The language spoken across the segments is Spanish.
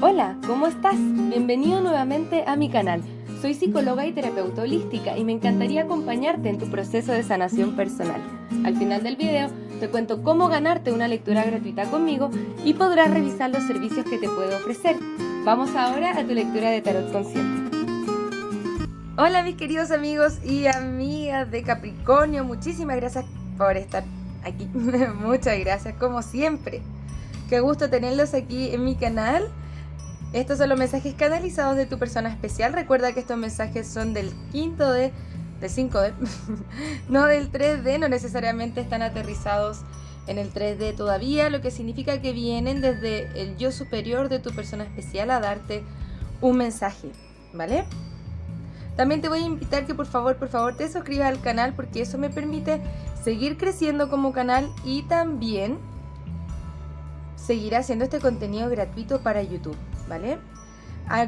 Hola, ¿cómo estás? Bienvenido nuevamente a mi canal. Soy psicóloga y terapeuta holística y me encantaría acompañarte en tu proceso de sanación personal. Al final del video te cuento cómo ganarte una lectura gratuita conmigo y podrás revisar los servicios que te puedo ofrecer. Vamos ahora a tu lectura de tarot consciente. Hola mis queridos amigos y amigas de Capricornio, muchísimas gracias por estar aquí. Muchas gracias, como siempre. Qué gusto tenerlos aquí en mi canal. Estos son los mensajes canalizados de tu persona especial. Recuerda que estos mensajes son del 5D, del 5D, no del 3D, no necesariamente están aterrizados en el 3D todavía, lo que significa que vienen desde el yo superior de tu persona especial a darte un mensaje, ¿vale? También te voy a invitar que por favor te suscribas al canal porque eso me permite seguir creciendo como canal y también seguir haciendo este contenido gratuito para YouTube, ¿vale?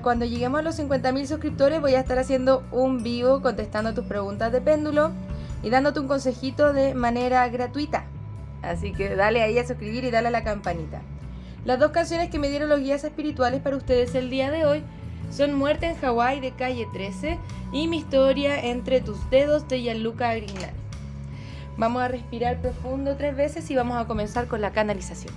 Cuando lleguemos a los 50.000 suscriptores voy a estar haciendo un vivo contestando tus preguntas de péndulo y dándote un consejito de manera gratuita. Así que dale ahí a suscribir y dale a la campanita. Las dos canciones que me dieron los guías espirituales para ustedes el día de hoy son Muerte en Hawái de Calle 13 y Mi historia entre tus dedos de Gianluca Grignani. Vamos a respirar profundo 3 veces y vamos a comenzar con la canalización.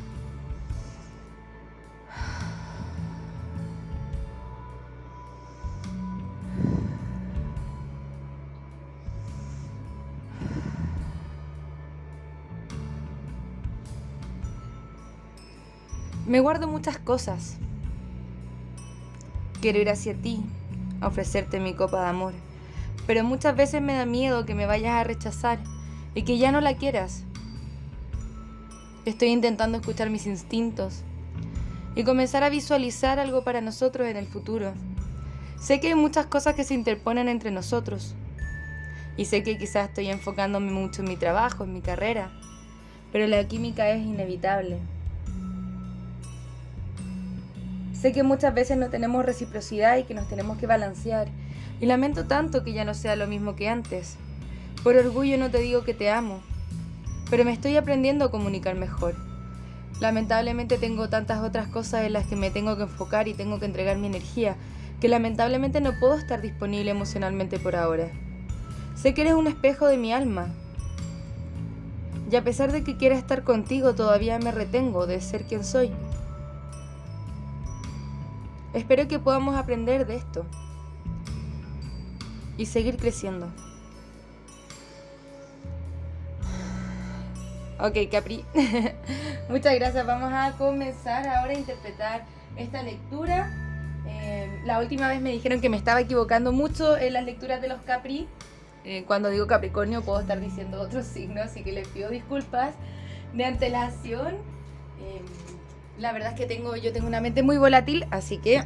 Me guardo muchas cosas. Quiero ir hacia ti, a ofrecerte mi copa de amor, pero muchas veces me da miedo que me vayas a rechazar y que ya no la quieras. Estoy intentando escuchar mis instintos y comenzar a visualizar algo para nosotros en el futuro. Sé que hay muchas cosas que se interponen entre nosotros y sé que quizás estoy enfocándome mucho en mi trabajo, en mi carrera, pero la química es inevitable. Sé que muchas veces no tenemos reciprocidad y que nos tenemos que balancear. Y lamento tanto que ya no sea lo mismo que antes. Por orgullo no te digo que te amo, pero me estoy aprendiendo a comunicar mejor. Lamentablemente tengo tantas otras cosas en las que me tengo que enfocar y tengo que entregar mi energía, que lamentablemente no puedo estar disponible emocionalmente por ahora. Sé que eres un espejo de mi alma. Y a pesar de que quiera estar contigo, todavía me retengo de ser quien soy. Espero que podamos aprender de esto y seguir creciendo. Ok, Capri. Muchas gracias. Vamos a comenzar ahora a interpretar esta lectura. La última vez me dijeron que me estaba equivocando mucho en las lecturas de los Capri. Cuando digo Capricornio puedo estar diciendo otros signos, así que les pido disculpas de antelación. La verdad es que yo tengo una mente muy volátil, así que...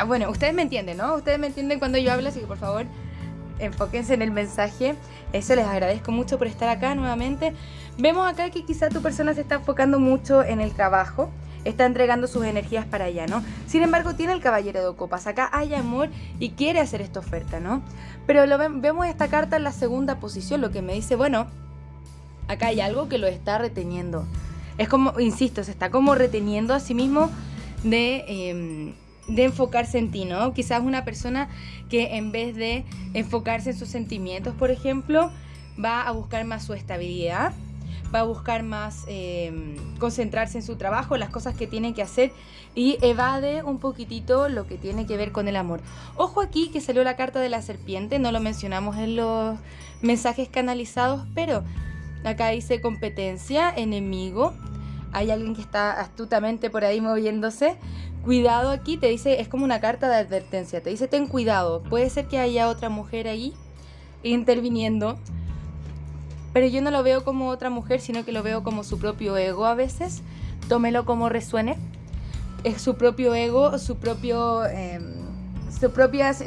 bueno, ustedes me entienden, ¿no? Ustedes me entienden cuando yo hablo, así que por favor, enfóquense en el mensaje. Eso, les agradezco mucho por estar acá nuevamente. Vemos acá que quizá tu persona se está enfocando mucho en el trabajo, está entregando sus energías para allá, ¿no? Sin embargo, tiene el caballero de copas. Acá hay amor y quiere hacer esta oferta, ¿no? Pero vemos esta carta en la segunda posición, lo que me dice, bueno, acá hay algo que lo está reteniendo. Es como, insisto, se está como reteniendo a sí mismo de enfocarse en ti, ¿no? Quizás una persona que en vez de enfocarse en sus sentimientos, por ejemplo, va a buscar más su estabilidad, va a buscar más concentrarse en su trabajo, las cosas que tiene que hacer y evade un poquitito lo que tiene que ver con el amor. Ojo aquí que salió la carta de la serpiente, no lo mencionamos en los mensajes canalizados, pero acá dice competencia, enemigo. Hay alguien que está astutamente por ahí moviéndose. Cuidado aquí, te dice, es como una carta de advertencia. Te dice, ten cuidado. Puede ser que haya otra mujer ahí interviniendo. Pero yo no lo veo como otra mujer, sino que lo veo como su propio ego a veces. Tómelo como resuene. Es su propio ego, su propio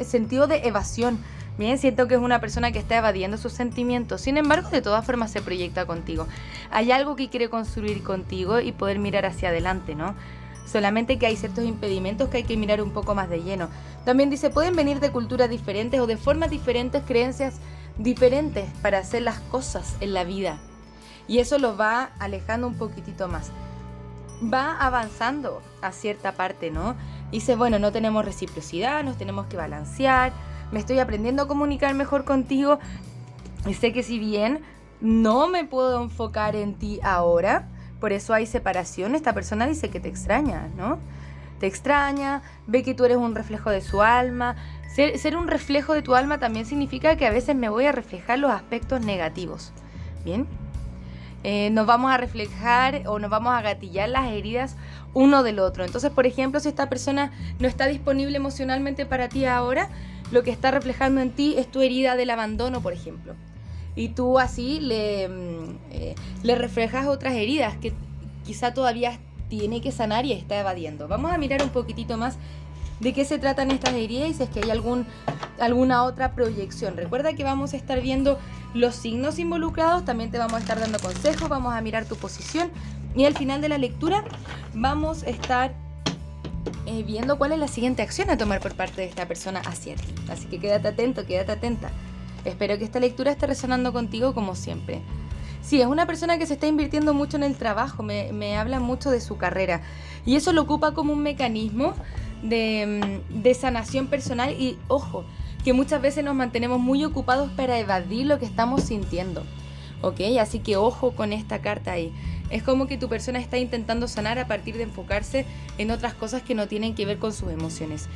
sentido de evasión. Bien, siento que es una persona que está evadiendo sus sentimientos. Sin embargo, de todas formas se proyecta contigo. Hay algo que quiere construir contigo y poder mirar hacia adelante, ¿no? Solamente que hay ciertos impedimentos que hay que mirar un poco más de lleno. También dice, pueden venir de culturas diferentes o de formas diferentes, creencias diferentes para hacer las cosas en la vida. Y eso los va alejando un poquitito más. va avanzando a cierta parte, ¿no? Dice, bueno, no tenemos reciprocidad, nos tenemos que balancear, me estoy aprendiendo a comunicar mejor contigo y sé que si bien no me puedo enfocar en ti ahora, por eso hay separación, esta persona dice que te extraña, ¿no? Te extraña, ve que tú eres un reflejo de su alma. Ser un reflejo de tu alma también significa que a veces me voy a reflejar los aspectos negativos, ¿bien? Nos vamos a reflejar o nos vamos a gatillar las heridas uno del otro. Entonces, por ejemplo, si esta persona no está disponible emocionalmente para ti ahora, lo que está reflejando en ti es tu herida del abandono, por ejemplo. Y tú así le reflejas otras heridas que quizá todavía tiene que sanar y está evadiendo. Vamos a mirar un poquitito más de qué se tratan estas heridas y si es que hay alguna otra proyección. Recuerda que vamos a estar viendo los signos involucrados, también te vamos a estar dando consejos, vamos a mirar tu posición y al final de la lectura vamos a estar viendo cuál es la siguiente acción a tomar por parte de esta persona hacia ti. Así que quédate atento, quédate atenta. Espero que esta lectura esté resonando contigo como siempre. Sí, es una persona que se está invirtiendo mucho en el trabajo, me habla mucho de su carrera y eso lo ocupa como un mecanismo de sanación personal y ojo, que muchas veces nos mantenemos muy ocupados para evadir lo que estamos sintiendo, ¿ok? Así que ojo con esta carta ahí. Es como que tu persona está intentando sanar a partir de enfocarse en otras cosas que no tienen que ver con sus emociones.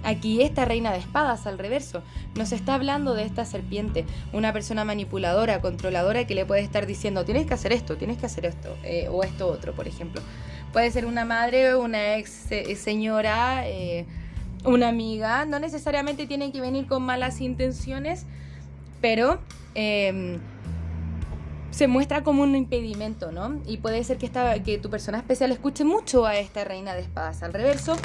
Aquí esta reina de espadas al reverso nos está hablando de esta serpiente, una persona manipuladora, controladora que le puede estar diciendo tienes que hacer esto o esto otro, por ejemplo. Puede ser una madre, una ex señora, una amiga, no necesariamente tienen que venir con malas intenciones, pero se muestra como un impedimento, ¿no? Y puede ser que tu persona especial escuche mucho a esta reina de espadas al reverso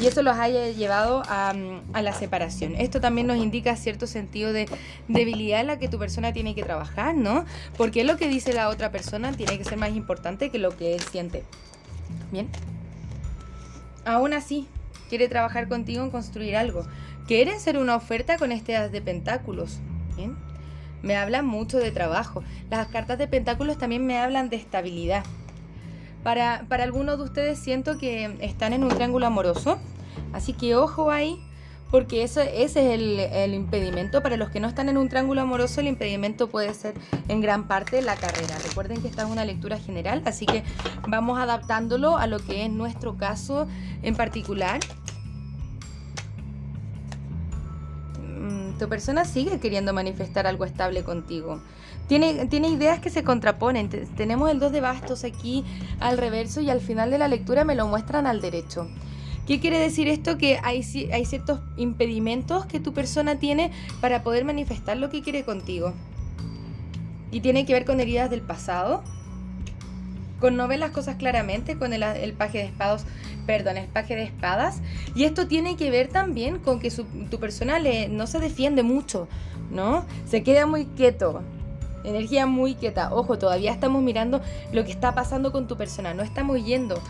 y eso los haya llevado a la separación. Esto también nos indica cierto sentido de debilidad en la que tu persona tiene que trabajar, ¿no? Porque lo que dice la otra persona tiene que ser más importante que lo que él siente. Bien. Aún así, quiere trabajar contigo en construir algo. Quiere hacer una oferta con este as de pentáculos. Bien. Me hablan mucho de trabajo. Las cartas de pentáculos también me hablan de estabilidad. Para algunos de ustedes siento que están en un triángulo amoroso. Así que ojo ahí, porque ese es el impedimento. Para los que no están en un triángulo amoroso, el impedimento puede ser en gran parte la carrera. Recuerden que esta es una lectura general, así que vamos adaptándolo a lo que es nuestro caso en particular. Tu persona sigue queriendo manifestar algo estable contigo. Tiene ideas que se contraponen. Tenemos el 2 de bastos aquí al reverso y al final de la lectura me lo muestran al derecho. ¿Qué quiere decir esto? Que hay ciertos impedimentos que tu persona tiene para poder manifestar lo que quiere contigo. Y tiene que ver con heridas del pasado, con no ver las cosas claramente, con el paje de espadas. Y esto tiene que ver también con que tu persona no se defiende mucho, ¿no? Se queda muy quieto, energía muy quieta. Ojo, todavía estamos mirando lo que está pasando con tu persona, no estamos yendo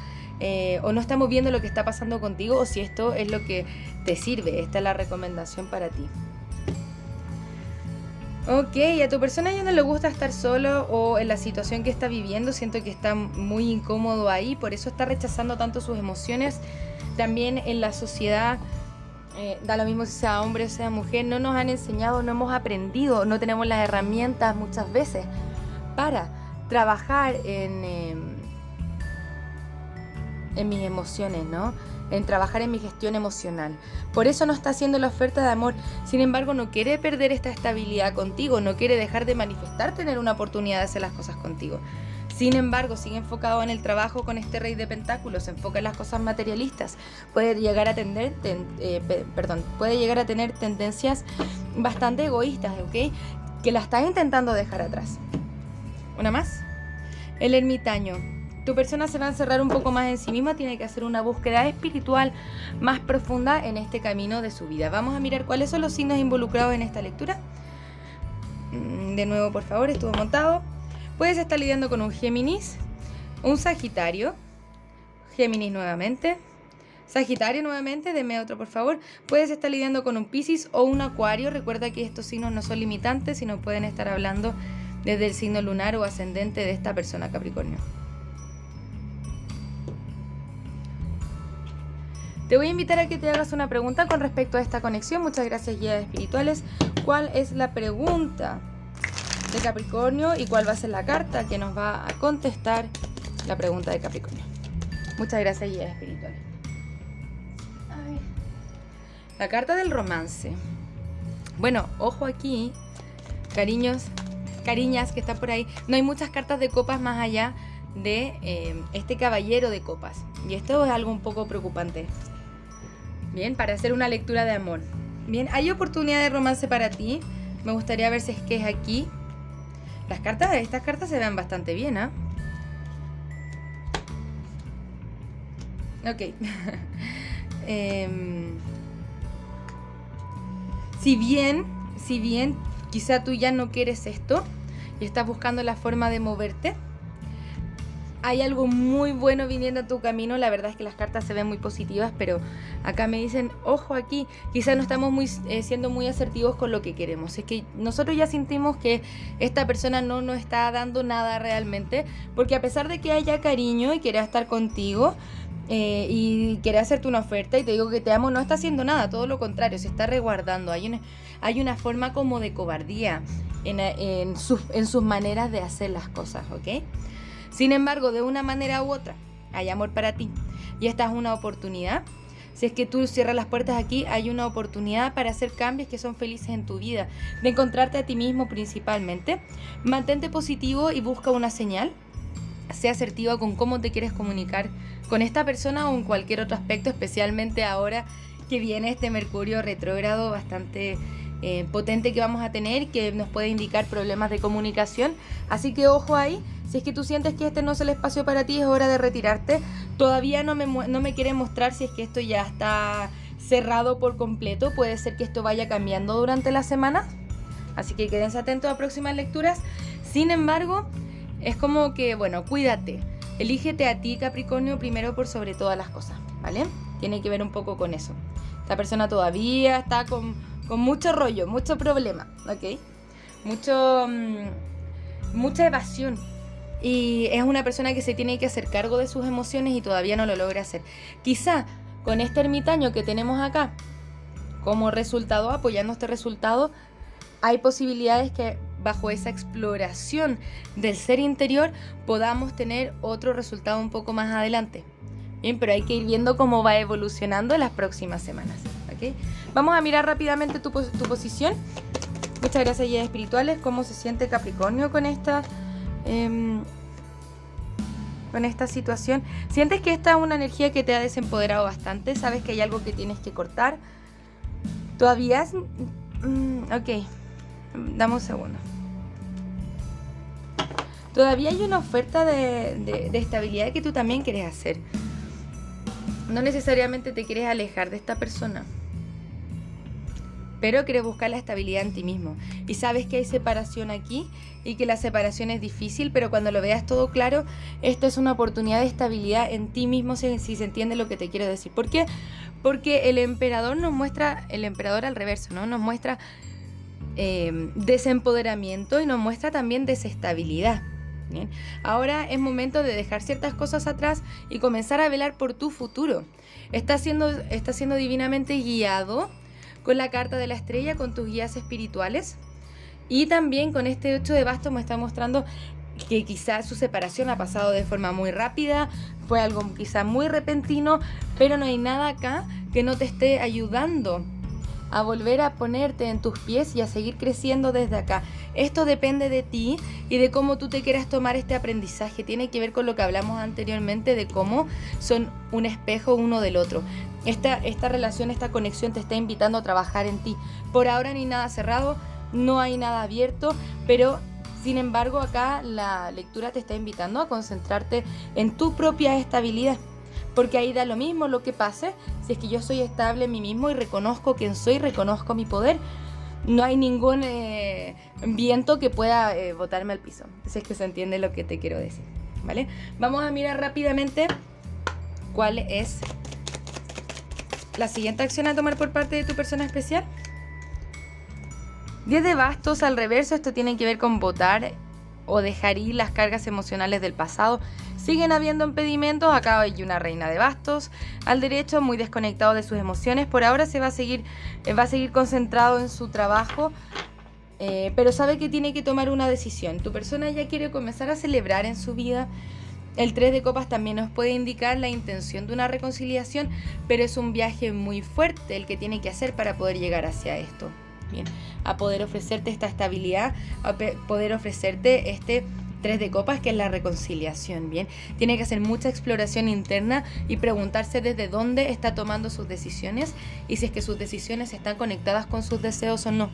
o no estamos viendo lo que está pasando contigo o si esto es lo que te sirve. Esta es la recomendación para ti. Ok, a tu persona ya no le gusta estar solo o en la situación que está viviendo, siento que está muy incómodo ahí, por eso está rechazando tanto sus emociones. También en la sociedad, da lo mismo si sea hombre o sea mujer, no nos han enseñado, no hemos aprendido, no tenemos las herramientas muchas veces para trabajar en mis emociones, ¿no? En trabajar en mi gestión emocional. Por eso no está haciendo la oferta de amor. Sin embargo, no quiere perder esta estabilidad contigo, no quiere dejar de manifestar tener una oportunidad de hacer las cosas contigo. Sin embargo, sigue enfocado en el trabajo con este rey de pentáculos, se enfoca en las cosas materialistas. Puede llegar a tener tendencias bastante egoístas, ¿ok? Que la está intentando dejar atrás. Una más. El ermitaño. Tu persona se va a encerrar un poco más en sí misma, tiene que hacer una búsqueda espiritual más profunda en este camino de su vida. Vamos a mirar cuáles son los signos involucrados en esta lectura. De nuevo, por favor, estuvo montado. Puedes estar lidiando con un Géminis, un Sagitario, Géminis nuevamente, Sagitario nuevamente, deme otro por favor. Puedes estar lidiando con un Piscis o un Acuario. Recuerda que estos signos no son limitantes, sino pueden estar hablando desde el signo lunar o ascendente de esta persona, Capricornio. Te voy a invitar a que te hagas una pregunta con respecto a esta conexión. Muchas gracias, guías espirituales. ¿Cuál es la pregunta de Capricornio y cuál va a ser la carta que nos va a contestar la pregunta de Capricornio? Muchas gracias, guías espirituales. Ay. La carta del romance. Bueno, ojo aquí, cariños, cariñas que está por ahí. No hay muchas cartas de copas más allá de este caballero de copas. Y esto es algo un poco preocupante. Bien, para hacer una lectura de amor. Bien, hay oportunidad de romance para ti. Me gustaría ver si es que es aquí. Estas cartas se ven bastante bien, ¿ah? Ok. Si bien quizá tú ya no quieres esto y estás buscando la forma de moverte, hay algo muy bueno viniendo a tu camino. La verdad es que las cartas se ven muy positivas, pero acá me dicen, ojo aquí, quizás no estamos siendo muy asertivos con lo que queremos. Es que nosotros ya sentimos que esta persona no nos está dando nada realmente, porque a pesar de que haya cariño y quiera estar contigo, y quiere hacerte una oferta y te digo que te amo, no está haciendo nada, todo lo contrario, se está resguardando. Hay una forma como de cobardía en sus maneras de hacer las cosas, ¿ok? Sin embargo, de una manera u otra, hay amor para ti y esta es una oportunidad. Si es que tú cierras las puertas aquí, hay una oportunidad para hacer cambios que son felices en tu vida, de encontrarte a ti mismo principalmente. Mantente positivo y busca una señal. Sea asertiva con cómo te quieres comunicar con esta persona o en cualquier otro aspecto, especialmente ahora que viene este Mercurio retrógrado bastante potente que vamos a tener, que nos puede indicar problemas de comunicación. Así que ojo ahí, si es que tú sientes que este no es el espacio para ti, es hora de retirarte. Todavía no me quiere mostrar si es que esto ya está cerrado por completo. Puede ser que esto vaya cambiando durante la semana, así que quédense atentos a próximas lecturas. Sin embargo, es como que, bueno, cuídate. Elígete a ti, Capricornio, primero por sobre todas las cosas, ¿vale? Tiene que ver un poco con eso. Esta persona todavía está con mucho rollo, mucho problema, ¿ok? Mucha evasión. Y es una persona que se tiene que hacer cargo de sus emociones y todavía no lo logra hacer. Quizá con este ermitaño que tenemos acá, como resultado, apoyando este resultado, hay posibilidades que bajo esa exploración del ser interior podamos tener otro resultado un poco más adelante. Bien, pero hay que ir viendo cómo va evolucionando en las próximas semanas, ¿ok? Vamos a mirar rápidamente tu posición. Muchas gracias, guías espirituales. ¿Cómo se siente Capricornio con esta situación? ¿Sientes que esta es una energía que te ha desempoderado bastante? ¿Sabes que hay algo que tienes que cortar? ¿Todavía es...? Ok, dame un segundo. Todavía hay una oferta de estabilidad que tú también quieres hacer. No necesariamente te quieres alejar de esta persona, pero quieres buscar la estabilidad en ti mismo. Y sabes que hay separación aquí y que la separación es difícil, pero cuando lo veas todo claro, esta es una oportunidad de estabilidad en ti mismo, si se entiende lo que te quiero decir. ¿Por qué? Porque el emperador al reverso, ¿no? Nos muestra desempoderamiento y nos muestra también desestabilidad. Bien. Ahora es momento de dejar ciertas cosas atrás y comenzar a velar por tu futuro. Estás siendo divinamente guiado con la carta de la estrella, con tus guías espirituales, y también con este 8 de bastos me está mostrando que quizás su separación ha pasado de forma muy rápida, fue algo quizás muy repentino, pero no hay nada acá que no te esté ayudando a volver a ponerte en tus pies y a seguir creciendo desde acá. Esto depende de ti y de cómo tú te quieras tomar este aprendizaje. Tiene que ver con lo que hablamos anteriormente de cómo son un espejo uno del otro. Esta relación, esta conexión te está invitando a trabajar en ti. Por ahora no hay nada cerrado, no hay nada abierto, pero sin embargo acá la lectura te está invitando a concentrarte en tu propia estabilidad. Porque ahí da lo mismo lo que pase, si es que yo soy estable en mí mismo y reconozco quién soy, reconozco mi poder, no hay ningún viento que pueda botarme al piso. Si es que se entiende lo que te quiero decir, ¿vale? Vamos a mirar rápidamente cuál es la siguiente acción a tomar por parte de tu persona especial. 10 de bastos al reverso, esto tiene que ver con botar o dejar ir las cargas emocionales del pasado. Siguen habiendo impedimentos. Acá hay una reina de bastos. Al derecho, muy desconectado de sus emociones. Por ahora va a seguir concentrado en su trabajo. Pero sabe que tiene que tomar una decisión. Tu persona ya quiere comenzar a celebrar en su vida. El 3 de copas también nos puede indicar la intención de una reconciliación, pero es un viaje muy fuerte el que tiene que hacer para poder llegar hacia esto. Bien, a poder ofrecerte esta estabilidad, a poder ofrecerte este 3 de copas, que es la reconciliación. Bien, tiene que hacer mucha exploración interna y preguntarse desde dónde está tomando sus decisiones y si es que sus decisiones están conectadas con sus deseos o no.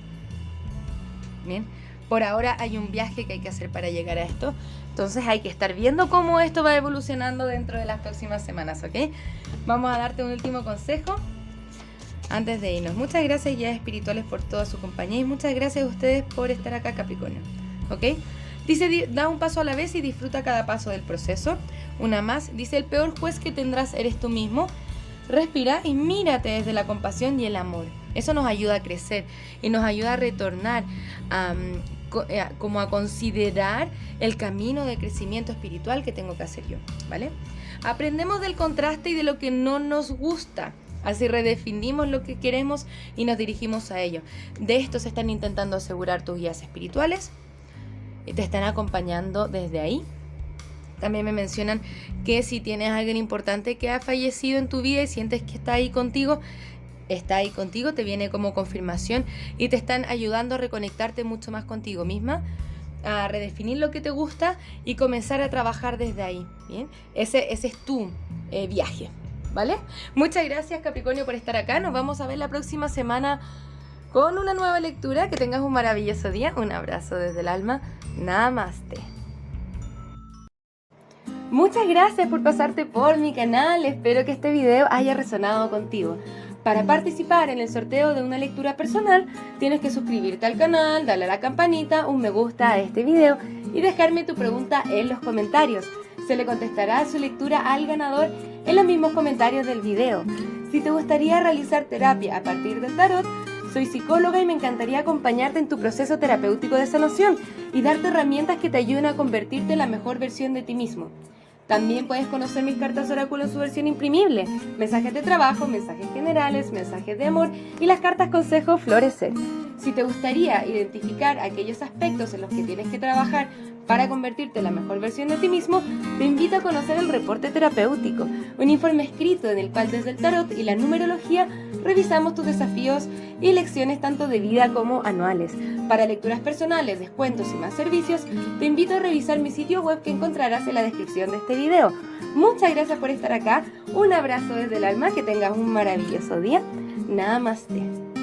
Bien, por ahora hay un viaje que hay que hacer para llegar a esto. Entonces hay que estar viendo cómo esto va evolucionando dentro de las próximas semanas, ¿ok? Vamos a darte un último consejo antes de irnos. Muchas gracias, guías espirituales, por toda su compañía, y muchas gracias a ustedes por estar acá, Capricornio, ¿ok? Dice, da un paso a la vez y disfruta cada paso del proceso. Una más, dice, el peor juez que tendrás eres tú mismo. Respira y mírate desde la compasión y el amor. Eso nos ayuda a crecer y nos ayuda a retornar como a considerar el camino de crecimiento espiritual que tengo que hacer yo, ¿vale? Aprendemos del contraste y de lo que no nos gusta. Así redefinimos lo que queremos y nos dirigimos a ello. De esto se están intentando asegurar tus guías espirituales y te están acompañando desde ahí. También me mencionan que si tienes a alguien importante que ha fallecido en tu vida y sientes que está ahí contigo, te viene como confirmación y te están ayudando a reconectarte mucho más contigo misma, a redefinir lo que te gusta y comenzar a trabajar desde ahí. Bien, ese es tu viaje, ¿vale? Muchas gracias, Capricornio, por estar acá. Nos vamos a ver la próxima semana con una nueva lectura. Que tengas un maravilloso día. Un abrazo desde el alma. Namaste. Muchas gracias por pasarte por mi canal. Espero que este video haya resonado contigo. Para participar en el sorteo de una lectura personal, tienes que suscribirte al canal, darle a la campanita, un me gusta a este video y dejarme tu pregunta en los comentarios. Se le contestará su lectura al ganador en los mismos comentarios del video. Si te gustaría realizar terapia a partir del tarot, soy psicóloga y me encantaría acompañarte en tu proceso terapéutico de sanación y darte herramientas que te ayuden a convertirte en la mejor versión de ti mismo. También puedes conocer mis cartas oráculo en su versión imprimible, mensajes de trabajo, mensajes generales, mensajes de amor y las cartas consejo florecer. Si te gustaría identificar aquellos aspectos en los que tienes que trabajar para convertirte en la mejor versión de ti mismo, te invito a conocer el reporte terapéutico, un informe escrito en el cual desde el tarot y la numerología revisamos tus desafíos y lecciones tanto de vida como anuales. Para lecturas personales, descuentos y más servicios, te invito a revisar mi sitio web que encontrarás en la descripción de este video. Muchas gracias por estar acá, un abrazo desde el alma, que tengas un maravilloso día. Namaste.